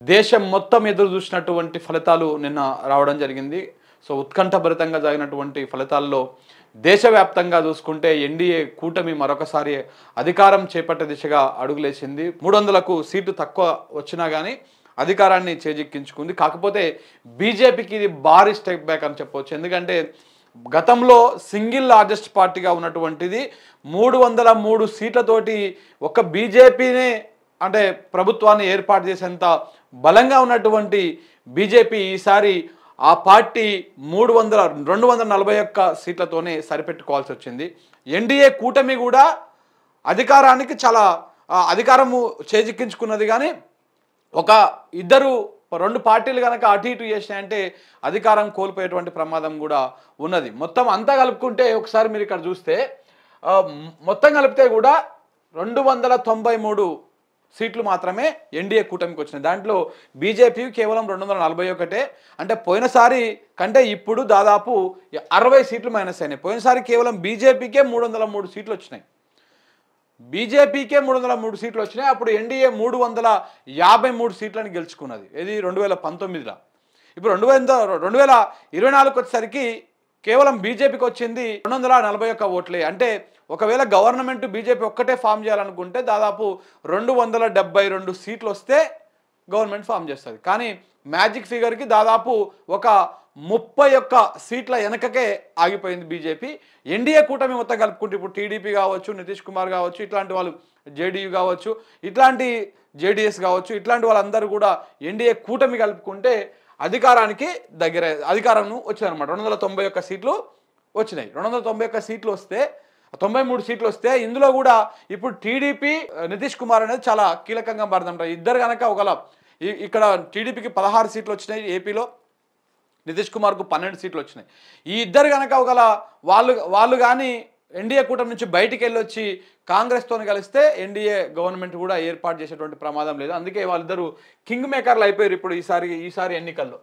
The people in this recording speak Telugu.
దేశం మొత్తం ఎదురు చూసినటువంటి ఫలితాలు నిన్న రావడం జరిగింది. సో ఉత్కంఠభరితంగా జరిగినటువంటి ఫలితాల్లో దేశవ్యాప్తంగా చూసుకుంటే ఎన్డీఏ కూటమి మరొకసారి అధికారం చేపట్టే దిశగా అడుగులేసింది. 300కు సీటు తక్కువ వచ్చినా కానీ అధికారాన్ని చేజిక్కించుకుంది. కాకపోతే బీజేపీకి ఇది భారీ స్టెప్ బ్యాక్ అని చెప్పవచ్చు. ఎందుకంటే గతంలో సింగిల్ లార్జెస్ట్ పార్టీగా ఉన్నటువంటిది 303 సీట్లతోటి ఒక బీజేపీనే అంటే ప్రభుత్వాన్ని ఏర్పాటు చేసేంత బలంగా ఉన్నటువంటి బీజేపీ ఈసారి ఆ పార్టీ 241 సీట్లతోనే సరిపెట్టుకోవాల్సి వచ్చింది. ఎన్డీఏ కూటమి కూడా అధికారానికి చాలా అధికారము చేజిక్కించుకున్నది. కానీ ఒక రెండు పార్టీలు కనుక అటు ఇటు చేసినాయంటే అధికారం కోల్పోయేటువంటి ప్రమాదం కూడా ఉన్నది. మొత్తం అంతా కలుపుకుంటే ఒకసారి మీరు ఇక్కడ చూస్తే మొత్తం కలిపితే కూడా 293 సీట్లు మాత్రమే ఎన్డీఏ కూటమికి వచ్చినాయి. దాంట్లో బీజేపీ కేవలం 241. అంటే పోయినసారి కంటే ఇప్పుడు దాదాపు 60 సీట్లు మైనస్ అయినాయి. పోయినసారి కేవలం బీజేపీకే 303 సీట్లు వచ్చినాయి. బీజేపీకే 303 సీట్లు వచ్చినాయి. అప్పుడు ఎన్డీఏ 353 సీట్లను గెలుచుకున్నది. ఇది 2019లో. ఇప్పుడు 2024 వచ్చేసరికి కేవలం బీజేపీకి వచ్చింది 241 ఓట్లే. అంటే ఒకవేళ గవర్నమెంట్ బీజేపీ ఒక్కటే ఫామ్ చేయాలనుకుంటే దాదాపు 272 సీట్లు వస్తే గవర్నమెంట్ ఫామ్ చేస్తుంది. కానీ మ్యాజిక్ ఫిగర్కి దాదాపు ఒక 31 సీట్ల వెనకకే ఆగిపోయింది బీజేపీ. ఎన్డీఏ కూటమి మొత్తం కలుపుకుంటే ఇప్పుడు టీడీపీ కావచ్చు, నితీష్ కుమార్ కావచ్చు, ఇట్లాంటి వాళ్ళు జేడీయూ కావచ్చు, ఇట్లాంటి జేడీఎస్ కావచ్చు, ఇట్లాంటి వాళ్ళందరూ కూడా ఎన్డీఏ కూటమి కలుపుకుంటే అధికారానికి అధికారం వచ్చిందనమాట. 291 సీట్లు వచ్చినాయి. 291 సీట్లు వస్తే 93 సీట్లు వస్తే ఇందులో కూడా ఇప్పుడు టీడీపీ నితీష్ కుమార్ అనేది చాలా కీలకంగా మారిందంట. ఇద్దరు కనుక ఇక్కడ టీడీపీకి 16 సీట్లు వచ్చినాయి ఏపీలో, నితీష్ కుమార్కు 12 సీట్లు వచ్చినాయి. ఈ ఇద్దరు కనుక వాళ్ళు కానీ ఎన్డీఏ కూటమి నుంచి బయటికి వెళ్ళొచ్చి కాంగ్రెస్తో కలిస్తే ఎన్డీఏ గవర్నమెంట్ కూడా ఏర్పాటు చేసేటువంటి ప్రమాదం లేదు. అందుకే వాళ్ళిద్దరూ కింగ్ మేకర్లు అయిపోయారు ఇప్పుడు ఈసారి ఎన్నికల్లో.